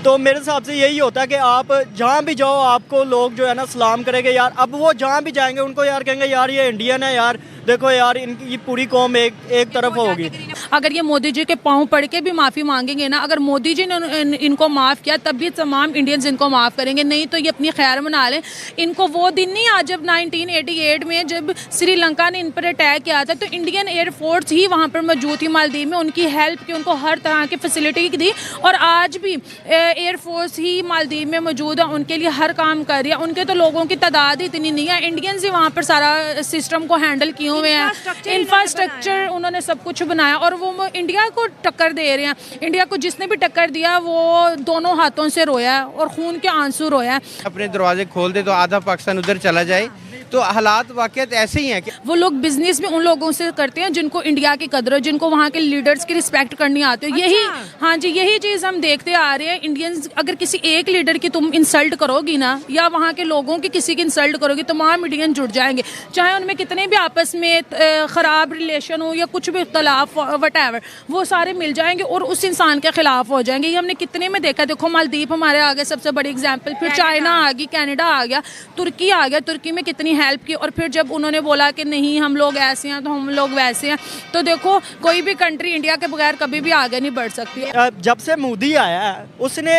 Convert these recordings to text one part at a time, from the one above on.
तो मेरे हिसाब से यही होता है कि आप जहाँ भी जाओ आपको लोग जो है ना सलाम करेंगे यार। अब वो जहाँ भी जाएंगे उनको यार कहेंगे यार ये इंडियन है यार, देखो यार इनकी पूरी कौम एक तरफ होगी। अगर ये मोदी जी के पांव पड़ के भी माफ़ी मांगेंगे ना, अगर मोदी जी ने इनको माफ़ किया तब भी तमाम इंडियंस इनको माफ़ करेंगे, नहीं तो ये अपनी खैर मना लें। इनको वो दिन नहीं आज जब 1988 में जब श्रीलंका ने इन पर अटैक किया था, तो इंडियन एयरफोर्स ही वहाँ पर मौजूद थी मालदीव में, उनकी हेल्प की, उनको हर तरह की फैसिलिटी दी। और आज भी एयरफोर्स ही मालदीव में मौजूद है, उनके लिए हर काम कर रही है। उनके तो लोगों की तादाद इतनी नहीं है, इंडियंस ही वहाँ पर सारा सिस्टम को हैंडल किए हुए हैं, इंफ्रास्ट्रक्चर उन्होंने सब कुछ बनाया और वो इंडिया को टक्कर दे रहे हैं। इंडिया को जिसने भी टक्कर दिया वो दोनों हाथों से रोया है और खून के आंसू रोया है। अपने दरवाजे खोल दे तो आधा पाकिस्तान उधर चला जाए, तो हालात वाकई ऐसे ही हैं कि वो लोग बिजनेस भी उन लोगों से करते हैं जिनको इंडिया की कदर है, जिनको वहाँ के लीडर्स की रिस्पेक्ट करनी आती है। यही हाँ जी, यही चीज़ हम देखते आ रहे हैं। इंडियंस अगर किसी एक लीडर की तुम इंसल्ट करोगी ना, या वहाँ के लोगों की किसी की इंसल्ट करोगी, तमाम इंडियन जुड़ जाएंगे, चाहे उनमें कितने भी आपस में ख़राब रिलेशन हो या कुछ भी इख्तलाफ वटएवर, वो सारे मिल जाएंगे और उस इंसान के खिलाफ हो जाएंगे। ये हमने कितने में देखा, देखो मालदीव हमारे आगे सबसे बड़ी एग्जाम्पल, फिर चाइना आ गई, कनाडा आ गया, तुर्की आ गया, तुर्की में कितनी हेल्प की। और फिर जब उन्होंने बोला कि नहीं हम लोग ऐसे हैं तो हम लोग वैसे हैं, तो देखो कोई भी कंट्री इंडिया के बगैर कभी भी आगे नहीं बढ़ सकती। जब से मोदी आया है उसने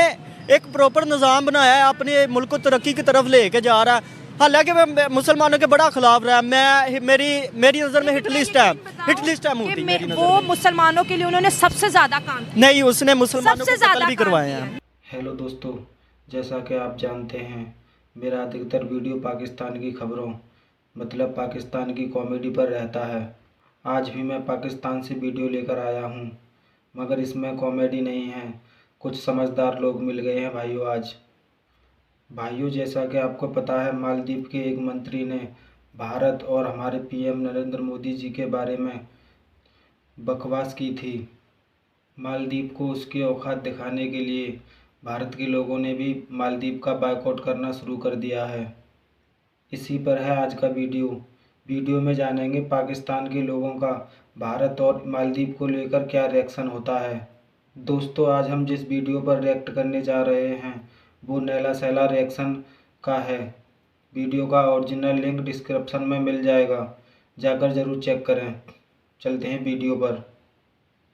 एक प्रॉपर निज़ाम बनाया है, अपने मुल्क को तरक्की की तरफ लेके जा रहा है। हालांकि मैं मुसलमानों के बड़ा खिलाफ रहा, मेरी नज़र में हिटलिस्ट है मोदी मेरी नज़र वो में। मुसलमानों के लिए उन्होंने सबसे ज्यादा काम किया। नहीं, उसने मुसलमानों को कत्ल भी करवाए हैं। हेलो दोस्तों, जैसा कि आप जानते हैं मेरा अधिकतर वीडियो पाकिस्तान की खबरों मतलब पाकिस्तान की कॉमेडी पर रहता है। आज भी मैं पाकिस्तान से वीडियो लेकर आया हूं, मगर इसमें कॉमेडी नहीं है, कुछ समझदार लोग मिल गए हैं भाइयों। आज भाइयों, जैसा कि आपको पता है मालदीव के एक मंत्री ने भारत और हमारे पीएम नरेंद्र मोदी जी के बारे में बकवास की थी। मालदीव को उसकी औकात दिखाने के लिए भारत के लोगों ने भी मालदीव का बायकॉट करना शुरू कर दिया है। इसी पर है आज का वीडियो में जानेंगे पाकिस्तान के लोगों का भारत और मालदीव को लेकर क्या रिएक्शन होता है। दोस्तों, आज हम जिस वीडियो पर रिएक्ट करने जा रहे हैं वो नैला सैला रिएक्शन का है। वीडियो का ओरिजिनल लिंक डिस्क्रिप्शन में मिल जाएगा, जाकर ज़रूर चेक करें। चलते हैं वीडियो पर।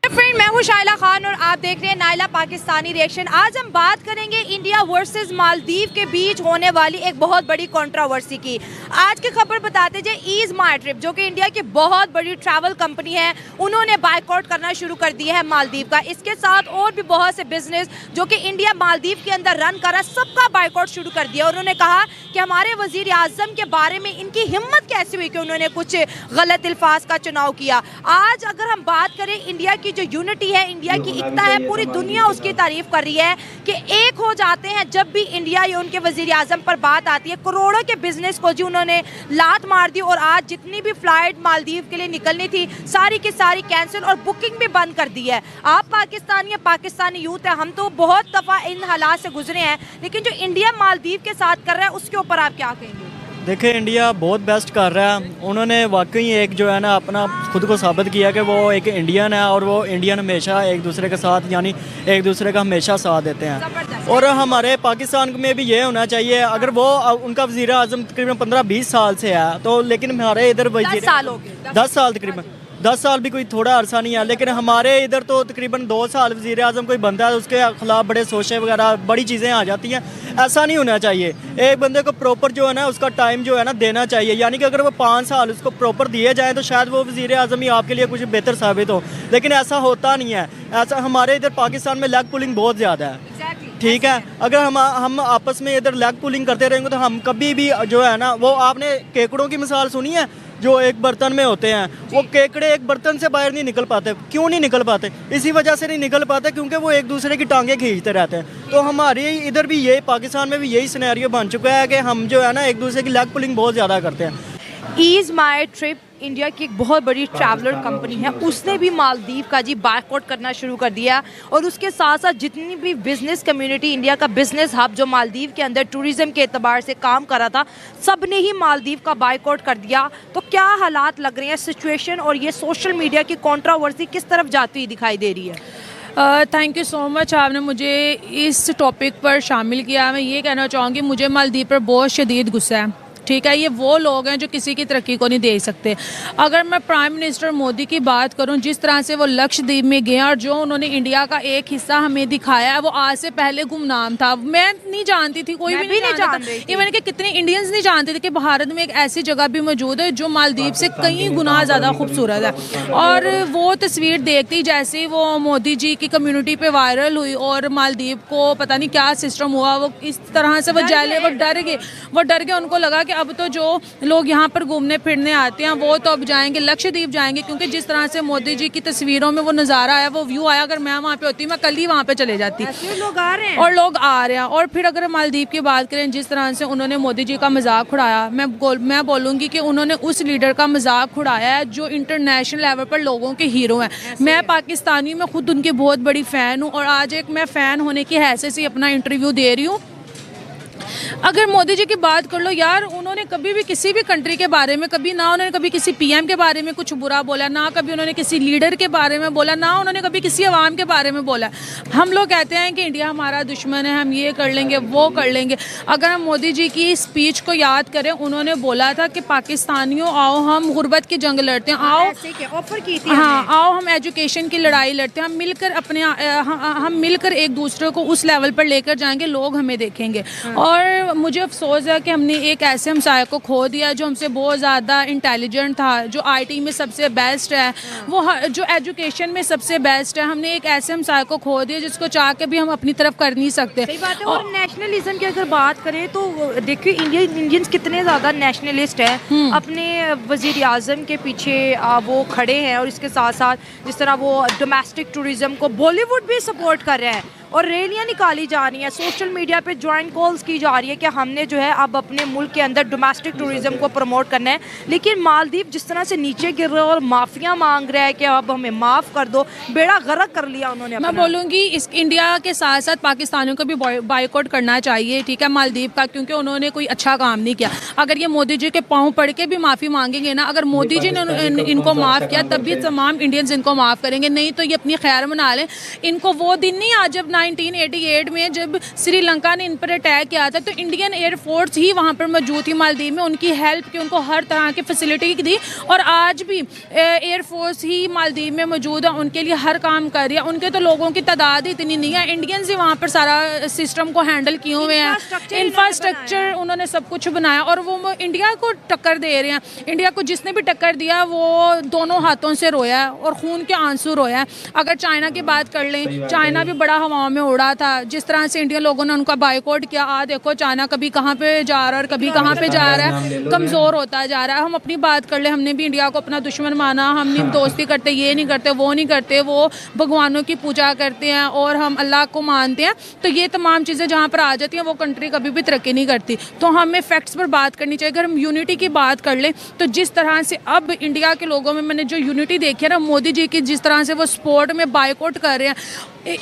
फ्रेंड, मैं हूं शाइला खान और आप देख रहे हैं नायला पाकिस्तानी रिएक्शन। आज हम बात करेंगे इंडिया वर्सेस मालदीव के बीच होने वाली एक बहुत बड़ी कंट्रोवर्सी की। आज की खबर बताते जाए, ईज माई ट्रिप जो कि इंडिया की बहुत बड़ी ट्रैवल कंपनी है, उन्होंने बायकॉट करना शुरू कर दिया है मालदीव का। इसके साथ और भी बहुत से बिजनेस जो कि इंडिया मालदीव के अंदर रन कर रहा है, सबका बायकॉट शुरू कर दिया। उन्होंने कहा कि हमारे वजीर आजम के बारे में इनकी हिम्मत कैसे हुई कि उन्होंने कुछ गलत अल्फाज का चुनाव किया। आज अगर हम बात करें इंडिया की जो यूनिटी है, इंडिया की एकता है, पूरी दुनिया उसकी तारीफ कर रही है कि एक हो जाते हैं जब भी इंडिया या उनके वजीर आजम पर बात आती है। करोड़ों के बिजनेस को जी उन्होंने लात मार दी और आज जितनी भी फ्लाइट मालदीव के लिए निकलनी थी सारी की सारी कैंसिल और बुकिंग भी बंद कर दी है। आप पाकिस्तानी या पाकिस्तानी यूथ है, हम तो बहुत दफ़ा इन हालात से गुजरे हैं, लेकिन जो इंडिया मालदीव के साथ कर रहा है उसके ऊपर आप क्या कहेंगे? देखिए, इंडिया बहुत बेस्ट कर रहा है। उन्होंने वाकई एक जो है ना अपना खुद को साबित किया कि वो एक इंडियन है और वो इंडियन हमेशा एक दूसरे के साथ यानी एक दूसरे का हमेशा साथ देते हैं। और हमारे पाकिस्तान में भी ये होना चाहिए, अगर वो उनका वज़ीर आज़म तकरीबन 15-20 साल से है तो, लेकिन हमारे इधर 10 साल तकरीबन 10 साल भी कोई थोड़ा अरसा नहीं है, लेकिन हमारे इधर तो तकरीबन 2 साल वज़ीर आज़म कोई बनता है उसके ख़िलाफ़ बड़े सोचे वगैरह बड़ी चीज़ें आ जाती हैं। ऐसा नहीं होना चाहिए। एक बंदे को प्रॉपर जो है ना उसका टाइम जो है ना देना चाहिए, यानी कि अगर वो 5 साल उसको प्रॉपर दिए जाएँ तो शायद वो वज़ीर आज़म ही आपके लिए कुछ बेहतर साबित हो, लेकिन ऐसा होता नहीं है। ऐसा हमारे इधर पाकिस्तान में लेग पुलिंग बहुत ज़्यादा है। ठीक है, अगर हम आपस में इधर लेग पुलिंग करते रहेंगे तो हम कभी भी जो है ना, वो आपने केकड़ों की मिसाल सुनी है जो एक बर्तन में होते हैं, वो केकड़े एक बर्तन से बाहर नहीं निकल पाते। क्यों नहीं निकल पाते? इसी वजह से नहीं निकल पाते क्योंकि वो एक दूसरे की टांगें खींचते रहते हैं। तो हमारे इधर भी यही पाकिस्तान में भी यही सिनेरियो बन चुका है कि हम जो है ना एक दूसरे की लेग पुलिंग बहुत ज़्यादा करते हैं। ईज माई ट्रिप इंडिया की एक बहुत बड़ी ट्रैवलर कंपनी है, उसने भी मालदीव का जी बायकॉट करना शुरू कर दिया। और उसके साथ साथ जितनी भी बिजनेस कम्युनिटी, इंडिया का बिजनेस हब जो मालदीव के अंदर टूरिज्म के एतबार से काम कर रहा था, सब ने ही मालदीव का बायकॉट कर दिया। तो क्या हालात लग रहे हैं, सिचुएशन और ये सोशल मीडिया की कंट्रोवर्सी किस तरफ जाती हुई दिखाई दे रही है? थैंक यू सो मच, आपने मुझे इस टॉपिक पर शामिल किया। मैं ये कहना चाहूँगी, मुझे मालदीव पर बहुत शदीद गुस्सा है। ठीक है, ये वो लोग हैं जो किसी की तरक्की को नहीं देख सकते। अगर मैं प्राइम मिनिस्टर मोदी की बात करूं, जिस तरह से वो लक्षद्वीप में गए और जो उन्होंने इंडिया का एक हिस्सा हमें दिखाया है, वो आज से पहले गुमनाम था। मैं नहीं जानती थी, कोई भी नहीं जानता। इवन कि कितने इंडियंस नहीं जानते थे कि भारत में एक ऐसी जगह भी मौजूद है जो मालदीव से कई गुना ज़्यादा खूबसूरत है। और वो तस्वीर देखती जैसे ही वो मोदी जी की कम्युनिटी पे वायरल हुई और मालदीव को पता नहीं क्या सिस्टम हुआ, वो इस तरह से वो जले, वो डर गए। उनको लगा कि अब तो जो लोग यहाँ पर घूमने फिरने आते हैं वो तो अब जाएंगे, लक्षद्वीप जाएंगे, क्योंकि जिस तरह से मोदी जी की तस्वीरों में वो नज़ारा आया, वो व्यू आया। अगर मैं वहाँ पे होती, मैं कल ही वहाँ पे चले जाती। लोग आ रहे हैं और फिर अगर मालदीव की बात करें, जिस तरह से उन्होंने मोदी जी का मजाक उड़ाया, मैं बोलूँगी कि उन्होंने उस लीडर का मजाक उड़ाया है जो इंटरनेशनल लेवल पर लोगों के हीरो हैं। मैं पाकिस्तानी, मैं खुद उनकी बहुत बड़ी फ़ैन हूँ और आज एक मैं फ़ैन होने की हैसियत से अपना इंटरव्यू दे रही हूँ। अगर मोदी जी की बात कर लो यार, उन्होंने कभी भी किसी भी कंट्री के बारे में उन्होंने कभी किसी पीएम के बारे में कुछ बुरा बोला, ना कभी उन्होंने किसी लीडर के बारे में बोला, ना उन्होंने कभी किसी अवाम के बारे में बोला। हम लोग कहते हैं कि इंडिया हमारा दुश्मन है, हम ये कर लेंगे, वो कर लेंगे। अगर हम मोदी जी की स्पीच को याद करें, उन्होंने बोला था कि पाकिस्तानियों आओ हम गुर्बत की जंग लड़ते हैं, ऑफर की थी। हाँ, आओ हम एजुकेशन की लड़ाई लड़ते हैं, हम मिलकर एक दूसरे को उस लेवल पर लेकर जाएंगे, लोग हमें देखेंगे। और मुझे अफसोस है कि हमने एक ऐसे हमसाये को खो दिया जो हमसे बहुत ज़्यादा इंटेलिजेंट था, जो आईटी में सबसे बेस्ट है, वो जो एजुकेशन में सबसे बेस्ट है। हमने एक ऐसे हमसाये को खो दिया जिसको चाह के भी हम अपनी तरफ कर नहीं सकते। सही बात है। और नेशनलिज्म की अगर बात करें तो देखिए इंडियंस कितने ज़्यादा नेशनलिस्ट हैं, अपने वज़ीर आज़म के पीछे वो खड़े हैं। और इसके साथ साथ जिस तरह वो डोमेस्टिक टूरिज़्म को बॉलीवुड भी सपोर्ट कर रहे हैं और रैलियां निकाली जा रही हैं, सोशल मीडिया पे जॉइंट कॉल्स की जा रही है कि हमने जो है अब अपने मुल्क के अंदर डोमेस्टिक टूरिज्म को प्रमोट करना है। लेकिन मालदीव जिस तरह से नीचे गिर रहा है और माफिया मांग रहा है कि अब हमें माफ़ कर दो, बेड़ा गर्क कर लिया उन्होंने। मैं बोलूँगी इस इंडिया के साथ साथ पाकिस्तानियों को भी बाइकआउट करना चाहिए, ठीक है, मालदीव का, क्योंकि उन्होंने कोई अच्छा काम नहीं किया। अगर ये मोदी जी के पाँव पड़ के भी माफ़ी मांगेंगे ना, अगर मोदी जी ने इनको माफ़ किया तब भी तमाम इंडियंस इनको माफ़ करेंगे, नहीं तो ये अपनी खैर मना लें। इनको वो दिन नहीं आज जब 1988 में जब श्रीलंका ने इन पर अटैक किया था, तो इंडियन एयरफोर्स ही वहाँ पर मौजूद थी मालदीव में, उनकी हेल्प की, उनको हर तरह की फैसिलिटी दी। और आज भी एयरफोर्स ही मालदीव में मौजूद है, उनके लिए हर काम कर रही है। उनके तो लोगों की तादाद इतनी नहीं है, इंडियंस ही वहाँ पर सारा सिस्टम को हैंडल किए हुए हैं, इंफ्रास्ट्रक्चर उन्होंने सब कुछ बनाया और वो इंडिया को टक्कर दे रहे हैं। इंडिया को जिसने भी टक्कर दिया वो दोनों हाथों से रोया है और खून के आंसू रोया है। अगर चाइना की बात कर लें, चाइना भी बड़ा हवाओं में उड़ा था, जिस तरह से इंडियन लोगों ने उनका बाइकआउट किया। देखो चाइना कभी कहाँ पे जा रहा है और कभी कहाँ पे जा रहा है, कमज़ोर होता जा रहा है। हम अपनी बात कर ले, हमने भी इंडिया को अपना दुश्मन माना, हम नहीं दोस्ती करते, ये नहीं करते, वो नहीं करते, वो भगवानों की पूजा करते हैं और हम अल्लाह को मानते हैं। तो ये तमाम चीज़ें जहाँ पर आ जाती हैं वो कंट्री कभी भी तरक्की नहीं करती। तो हमें फैक्ट्स पर बात करनी चाहिए। अगर हम यूनिटी की बात कर लें तो जिस तरह से अब इंडिया के लोगों में मैंने जो यूनिटी देखी है ना, मोदी जी की जिस तरह से वो स्पोर्ट में बाइकआउट कर रहे हैं,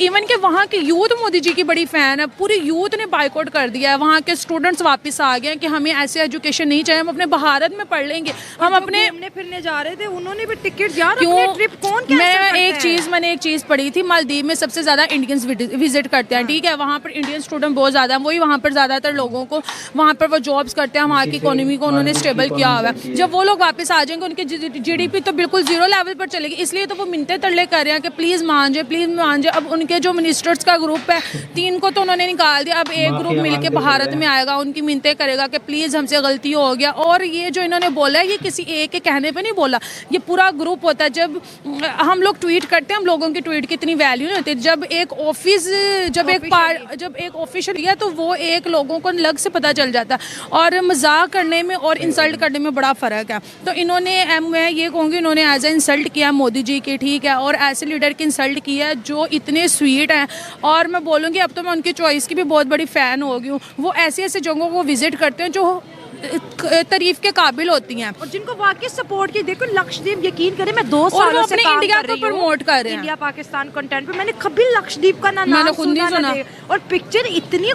इवन के वहाँ के यूथ मोदी जी की बड़ी फ़ैन है, पूरी यूथ ने बाइकआउट कर दिया है। वहाँ के स्टूडेंट्स वापस आ गए हैं कि हमें ऐसे एजुकेशन नहीं चाहिए, हम अपने भारत में पढ़ लेंगे, हम अपने घूमने फिरने जा रहे थे, उन्होंने भी टिकट यार अपने ट्रिप कौन मैंने एक चीज़ पढ़ी थी, मालदीव में सबसे ज़्यादा इंडियंस विजिट करते हैं, ठीक है, वहाँ पर इंडियन स्टूडेंट बहुत ज़्यादा हैं, वही वहाँ पर ज़्यादातर लोगों को वहाँ पर वो जॉब्स करते हैं, वहाँ की इकोनॉमी को उन्होंने स्टेबल किया हुआ है। जब वो लोग वापस आ जाएंगे उनकी GDP तो बिल्कुल जीरो लेवल पर चलेगी। इसलिए तो वो मिन्नतें तरले कर रहे हैं कि प्लीज़ मान जाए। अब उनके जो मिनिस्टर का ग्रुप है 3 को तो उन्होंने निकाल दिया, अब एक ग्रुप मिलके भारत में आएगा, उनकी मिन्नतें करेगा कि प्लीज़ हमसे गलती हो गया। और ये जो इन्होंने बोला है ये किसी एक के कहने पे नहीं बोला, ये पूरा ग्रुप होता है। जब हम लोग ट्वीट करते हैं, हम लोगों की ट्वीट की इतनी वैल्यू नहीं होती। जब एक ऑफिशियल है तो वो एक लोगों को लग से पता चल जाता है। और मजाक करने में और इंसल्ट करने में बड़ा फ़र्क है। तो इन्होंने, मैं ये कहूँगी, इन्होंने एज ए इंसल्ट किया मोदी जी की, ठीक है, और ऐसे लीडर की इंसल्ट किया जो इतने स्वीट हैं। और मैं बोलूँगी अब तो मैं उनकी चॉइस की भी बहुत बड़ी फ़ैन हो गई हूँ। वो ऐसी ऐसी जगहों को विज़िट करते हैं जो तारीफ के काबिल होती हैं और जिनको वाकई सपोर्ट की। देखो लक्षद्वीप, यकीन करें मैं 2 और वो सालों से अपने काम इंडिया कर को रही हूँ, प्रमोट कर रहे हैं। इंडिया पाकिस्तान कंटेंट पे मैंने कभी लक्षद्वीप का ना मैंने नाम खुद नहीं सुना ना सुना। देखा। और पिक्चर इतनी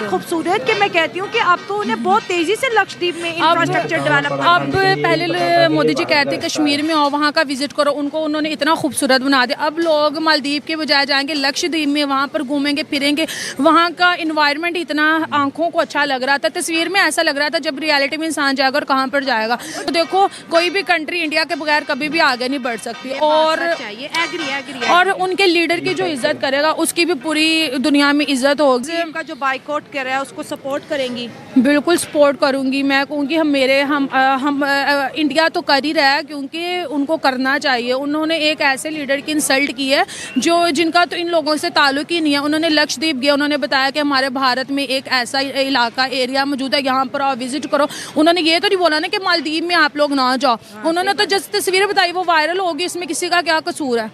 खूबसूरत कि मैं कहती हूँ कि अब तो उन्हें बहुत तेजी से लक्षद्वीप में इंफ्रास्ट्रक्चर डेवलप अब पहले मोदी जी कहते कश्मीर में आओ, वहाँ का विजिट करो, उनको उन्होंने इतना खूबसूरत बना दिया। अब लोग मालदीव के बजाय जाएंगे लक्षद्वीप में, वहाँ पर घूमेंगे फिरेंगे। वहाँ का इन्वायरमेंट इतना आंखों को अच्छा लग रहा था, तस्वीर में ऐसा लग रहा था, जब रियलिटी में इंसान जाएगा और कहाँ पर जाएगा। तो देखो कोई भी कंट्री इंडिया के बगैर कभी भी आगे नहीं बढ़ सकती। और उनके लीडर की जो इज्जत करेगा उसकी भी पूरी दुनिया में इज्जत होगी। का जो बाइकआउट कर रहा है उसको सपोर्ट करेंगी? बिल्कुल सपोर्ट करूंगी। मैं कहूँगी हम इंडिया तो कर ही रहा है, क्योंकि उनको करना चाहिए। उन्होंने एक ऐसे लीडर की इंसल्ट की है जो जिनका तो इन लोगों से ताल्लुक ही नहीं है। उन्होंने लक्षद्वीप गया, उन्होंने बताया कि हमारे भारत में एक ऐसा इलाका एरिया मौजूद है, यहाँ पर आओ विजिट करो। उन्होंने ये तो नहीं बोला ना कि मालदीव में आप लोग ना जाओ। उन्होंने तो जस्ट तस्वीरें बताई, वो वायरल होगी, इसमें किसी का क्या कसूर है?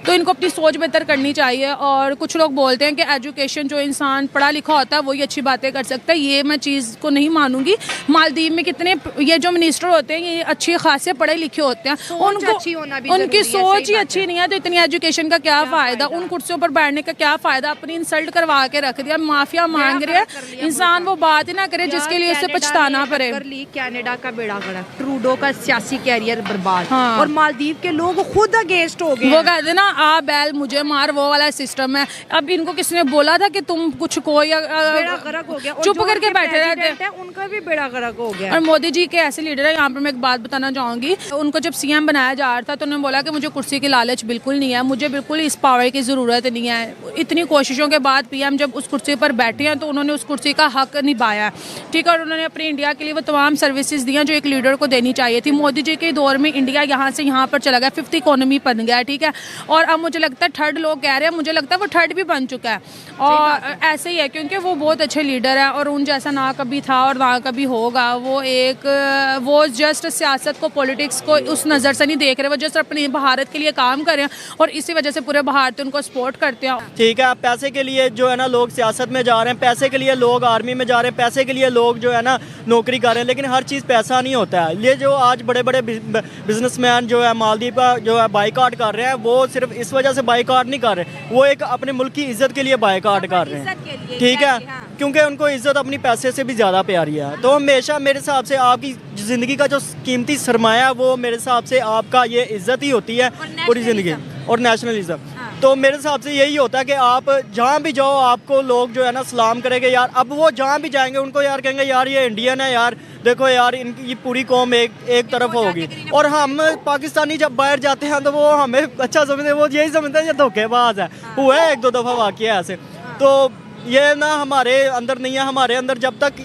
तो इनको अपनी सोच बेहतर करनी चाहिए। और कुछ लोग बोलते हैं कि एजुकेशन, जो इंसान पढ़ा लिखा होता है वही अच्छी बातें कर सकता है। ये मैं चीज़ को नहीं मानूंगी। मालदीव में कितने ये जो मिनिस्टर होते हैं ये अच्छे खासे पढ़े लिखे होते हैं, उनकी सोच ही अच्छी नहीं है, तो इतनी एजुकेशन का क्या फ़ायदा? उन कुर्सियों पर बैठने का क्या फ़ायदा? अपनी इंसल्ट करवा के रख दिया, माफिया मांग रहे हैं। इंसान वो बात ही ना करे जिसके लिए उसे पछताना पड़े। कनाडा का बेड़ा गर्क, ट्रूडो का सियासी कैरियर बर्बाद, हाँ। और मालदीव के लोग खुद अगेंस्ट हो गए। वो कहते ना आ बैल मुझे मार, वो वाला सिस्टम है। अब इनको किसने बोला था कि तुम कुछ कोई बेड़ा गर्क हो गया, चुप करके बैठे रहते हैं। उनका भी बेड़ा गर्क हो गया। और मोदी जी के ऐसे लीडर है। यहाँ पर मैं एक बात बताना चाहूँगी, उनको जब सीएम बनाया जा रहा था तो उन्होंने बोला कि मुझे कुर्सी की लालच बिल्कुल नहीं है, मुझे बिल्कुल इस पावर की ज़रूरत नहीं है। इतनी कोशिशों के बाद पीएम जब उस कुर्सी पर बैठे हैं तो उन्होंने उस कुर्सी का हक निभाया है, ठीक है। और उन्होंने अपनी इंडिया के लिए वो तमाम सर्विसेज दी हैं जो एक लीडर को देनी चाहिए थी। मोदी जी के दौर में इंडिया यहाँ से यहाँ पर चला गया, 5th इकोनॉमी बन गया, ठीक है। और अब मुझे लगता है थर्ड लोग कह रहे हैं, मुझे लगता है वो थर्ड भी बन चुका है। और ऐसे ही है, क्योंकि वो बहुत अच्छे लीडर है और उन जैसा ना कभी था और ना कभी होगा। वो जस्ट सियासत को, पॉलिटिक्स को उस नज़र से नहीं देख रहे, वो जस्ट अपने भारत के लिए काम कर रहे हैं और इसी वजह से पूरे भारत उनको सपोर्ट करते हैं। ठीक है, पैसे के लिए जो है ना लोग सियासत में जा रहे हैं, पैसे के लिए लोग आर्मी में जा रहे हैं, पैसे के लिए लोग जो है ना नौकरी कर रहे हैं, लेकिन हर चीज़ पैसा नहीं होता है। ये जो आज बड़े बड़े बिजनेसमैन जो है मालदीव का जो है बाइकआउट कर रहे हैं, वो सिर्फ इस वजह से बाइकआउट नहीं कर रहे, वो एक अपने मुल्क की इज्जत के लिए बाइकआउट कर रहे हैं, ठीक है, क्योंकि उनको इज्जत अपनी पैसे से भी ज़्यादा प्यारी है। तो हमेशा मेरे हिसाब से आपकी ज़िंदगी का जो कीमती सरमाया है वो मेरे हिसाब से आपका ये इज्जत ही होती है पूरी ज़िंदगी, और नेशनलिज्म। तो मेरे हिसाब से यही होता है कि आप जहाँ भी जाओ आपको लोग जो है ना सलाम करेंगे यार। अब वो जहाँ भी जाएंगे उनको यार कहेंगे यार ये इंडियन है यार, देखो यार इनकी ये पूरी कौम एक तरफ होगी। और हम पाकिस्तानी जब बाहर जाते हैं तो वो हमें अच्छा समझते हैं, वो यही समझते हैं ये धोखेबाज है। हुआ है 1-2 दफ़ा वाक़या ऐसे। तो ये ना हमारे अंदर नहीं है। हमारे अंदर जब तक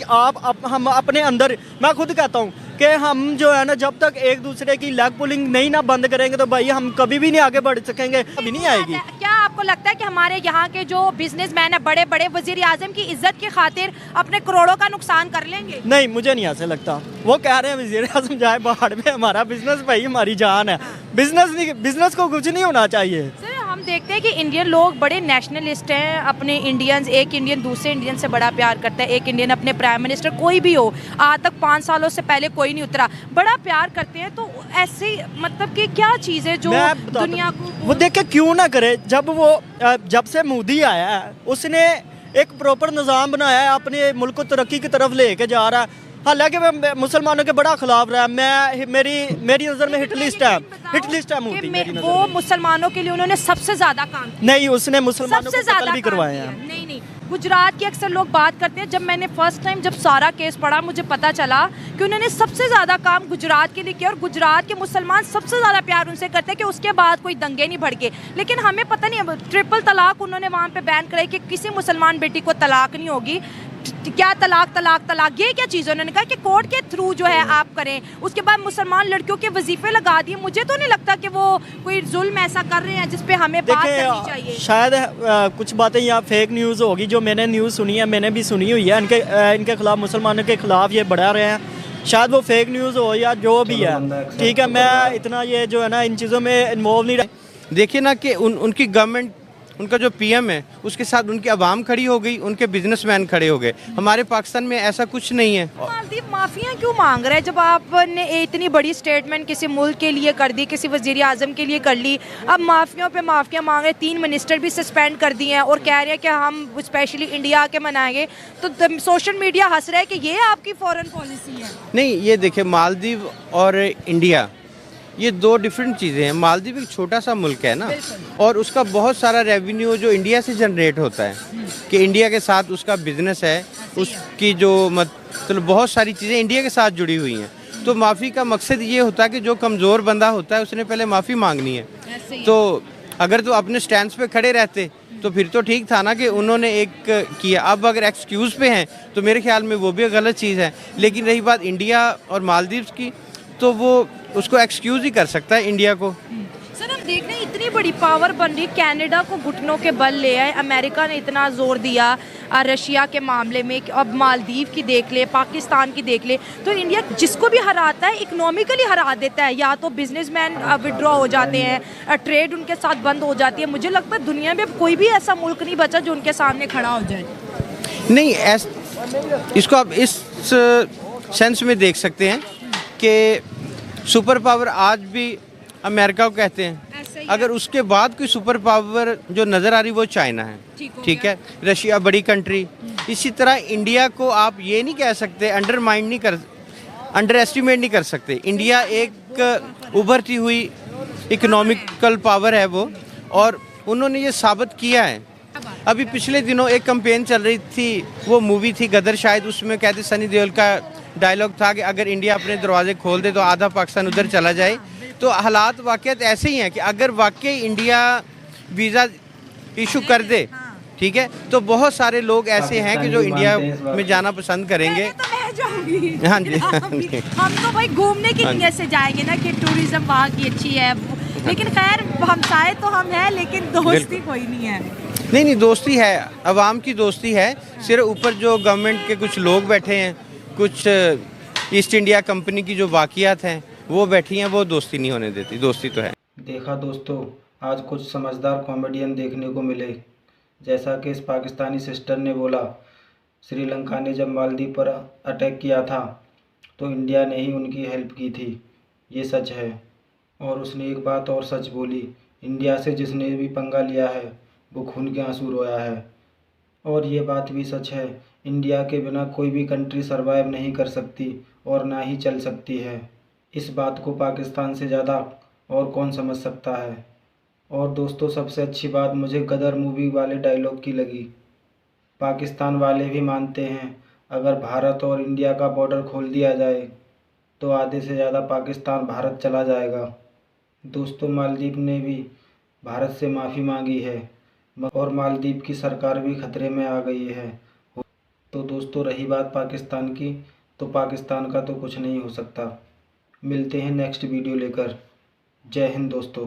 हम अपने अंदर, मैं खुद कहता हूँ कि हम जो है ना जब तक एक दूसरे की लेग पुलिंग नहीं ना बंद करेंगे तो भाई हम कभी भी नहीं आगे बढ़ सकेंगे, कभी नहीं आएगी। क्या आपको लगता है कि हमारे यहाँ के जो बिजनेसमैन है बड़े बड़े वजीर आजम की इज्जत की खातिर अपने करोड़ों का नुकसान कर लेंगे? नहीं, मुझे नहीं ऐसे लगता। वो कह रहे हैं वजीर आजम जाए बाहर में, हमारा बिजनेस भाई हमारी जान है। बिजनेस को कुछ नहीं होना चाहिए। हम देखते हैं कि इंडियन लोग बड़े नेशनलिस्ट हैं, अपने इंडियंस, एक इंडियन दूसरे इंडियन से बड़ा प्यार करता है, एक इंडियन अपने प्राइम मिनिस्टर कोई भी हो, आज तक 5 सालों से पहले कोई नहीं उतरा, बड़ा प्यार करते हैं। तो ऐसे मतलब कि क्या चीज़ है जो दुनिया को वो देख के क्यों ना करे? जब से मोदी आया है उसने एक प्रॉपर निज़ाम बनाया है, अपने मुल्क को तरक्की की तरफ लेके जा रहा है। हालांकि मैं मुसलमानों के बड़ा खिलाफ रहा, मेरी नज़र में हिटलिस्ट है मोदी मेरी नज़र वो में। मुसलमानों के लिए उन्होंने सबसे ज़्यादा काम किया। नहीं, उसने मुसलमानों को कत्ल भी करवाए हैं। नहीं, गुजरात की अक्सर लोग बात करते हैं। जब मैंने फर्स्ट टाइम जब सारा केस पढ़ा मुझे पता चला कि उन्होंने सबसे ज़्यादा काम गुजरात के लिए किया, और गुजरात के मुसलमान सबसे ज़्यादा प्यार उनसे करते हैं कि उसके बाद कोई दंगे नहीं भड़के। लेकिन हमें पता नहीं, ट्रिपल तलाक उन्होंने वहाँ पे बैन कराई कि किसी मुसलमान बेटी को तलाक नहीं होगी। क्या तलाक ये क्या चीज़ है? उन्होंने कहा कि कोर्ट के थ्रू जो है आप करें। उसके बाद मुसलमान लड़कियों के वजीफे लगा दिए। मुझे तो नहीं लगता कि वो कोई जुल्म ऐसा कर रहे हैं जिस पे हमें बात करनी चाहिए। शायद कुछ बातें यहाँ फेक न्यूज़ होगी, जो मैंने न्यूज़ सुनी है, मैंने भी सुनी हुई है, इनके खिलाफ, मुसलमानों के खिलाफ ये बढ़ा रहे हैं। शायद वो फेक न्यूज़ हो या जो भी है, ठीक है। मैं इतना ये जो है ना इन चीज़ों में इन्वॉल्व नहीं रहा। देखिए ना कि उनकी गवर्नमेंट उनका जो पीएम है उसके साथ उनकी आवाम खड़ी हो गई, उनके बिजनेसमैन खड़े हो गए। हमारे पाकिस्तान में ऐसा कुछ नहीं है। मालदीव माफिया क्यों मांग रहा है? जब आपने इतनी बड़ी स्टेटमेंट किसी मुल्क के लिए कर दी, किसी वजीर आजम के लिए कर ली, अब माफियों पे माफिया मांग रहे, 3 मिनिस्टर भी सस्पेंड कर दिए हैं और कह रहे हैं कि हम स्पेशली इंडिया आके मनाएंगे, तो सोशल मीडिया हंस रहा है कि ये आपकी फॉरेन पॉलिसी है। नहीं, ये देखिए, मालदीव और इंडिया ये 2 डिफरेंट चीज़ें हैं। मालदीव एक छोटा सा मुल्क है ना, और उसका बहुत सारा रेवेन्यू जो इंडिया से जनरेट होता है, कि इंडिया के साथ उसका बिजनेस है, उसकी जो मतलब बहुत सारी चीज़ें इंडिया के साथ जुड़ी हुई हैं। तो माफ़ी का मकसद ये होता है कि जो कमज़ोर बंदा होता है उसने पहले माफ़ी मांगनी है। तो अगर तो अपने स्टैंड पे खड़े रहते तो फिर तो ठीक था ना कि उन्होंने एक किया। अब अगर एक्सक्यूज़ पे हैं तो मेरे ख्याल में वो भी एक गलत चीज़ है। लेकिन रही बात इंडिया और मालदीव्स की, तो वो उसको एक्सक्यूज़ ही कर सकता है इंडिया को। सर, हम देख रहे हैं इतनी बड़ी पावर बन रही, कनाडा को घुटनों के बल ले आए, अमेरिका ने इतना जोर दिया रशिया के मामले में, अब मालदीव की देख ले, पाकिस्तान की देख ले, तो इंडिया जिसको भी हराता है इकोनॉमिकली हरा देता है। या तो बिजनेसमैन विड्रॉ हो जाते हैं, ट्रेड उनके साथ बंद हो जाती है। मुझे लगता है दुनिया में कोई भी ऐसा मुल्क नहीं बचा जो उनके सामने खड़ा हो जाए। नहीं, इसको आप इस सेंस में देख सकते हैं कि सुपर पावर आज भी अमेरिका को कहते हैं। अगर उसके बाद कोई सुपर पावर जो नज़र आ रही वो चाइना है, ठीक है, रशिया बड़ी कंट्री। इसी तरह इंडिया को आप ये नहीं कह सकते, अंडर एस्टिमेट नहीं कर सकते। इंडिया एक उभरती हुई इकोनॉमिकल पावर है वो, और उन्होंने ये साबित किया है। अभी पिछले दिनों एक कैंपेन चल रही थी, वो मूवी थी गदर शायद, उसमें कहते सनी देओल का डायलॉग था कि अगर इंडिया अपने दरवाजे खोल दे तो आधा पाकिस्तान उधर चला जाए। तो हालात वाकई ऐसे ही हैं कि अगर वाकई इंडिया वीज़ा इशू कर दे, ठीक है, तो बहुत सारे लोग ऐसे हैं कि जो इंडिया में जाना पसंद करेंगे। तो मैं जाऊंगी। हाँ जी, हाँ जी। हम तो भाई घूमने की नीयत से जाएंगे ना कि टूरिज्म वहाँ की अच्छी है, लेकिन खैर हमसाए तो हम हैं, लेकिन दोस्ती कोई नहीं है। नहीं, दोस्ती है, अवाम की दोस्ती है। सिर्फ ऊपर जो गवर्नमेंट के कुछ लोग बैठे हैं, कुछ ईस्ट इंडिया कंपनी की जो वाकियात हैं वो बैठी हैं, वो दोस्ती नहीं होने देती। दोस्ती तो है। देखा दोस्तों, आज कुछ समझदार कॉमेडियन देखने को मिले। जैसा कि इस पाकिस्तानी सिस्टर ने बोला, श्रीलंका ने जब मालदीव पर अटैक किया था तो इंडिया ने ही उनकी हेल्प की थी, ये सच है। और उसने एक बात और सच बोली, इंडिया से जिसने भी पंगा लिया है वो खून के आंसू रोया है। और ये बात भी सच है, इंडिया के बिना कोई भी कंट्री सरवाइव नहीं कर सकती और ना ही चल सकती है। इस बात को पाकिस्तान से ज़्यादा और कौन समझ सकता है। और दोस्तों, सबसे अच्छी बात मुझे गदर मूवी वाले डायलॉग की लगी। पाकिस्तान वाले भी मानते हैं अगर भारत और इंडिया का बॉर्डर खोल दिया जाए तो आधे से ज़्यादा पाकिस्तान भारत चला जाएगा। दोस्तों, मालदीव ने भी भारत से माफ़ी मांगी है और मालदीव की सरकार भी खतरे में आ गई है। तो दोस्तों, रही बात पाकिस्तान की, तो पाकिस्तान का तो कुछ नहीं हो सकता। मिलते हैं नेक्स्ट वीडियो लेकर। जय हिंद दोस्तों।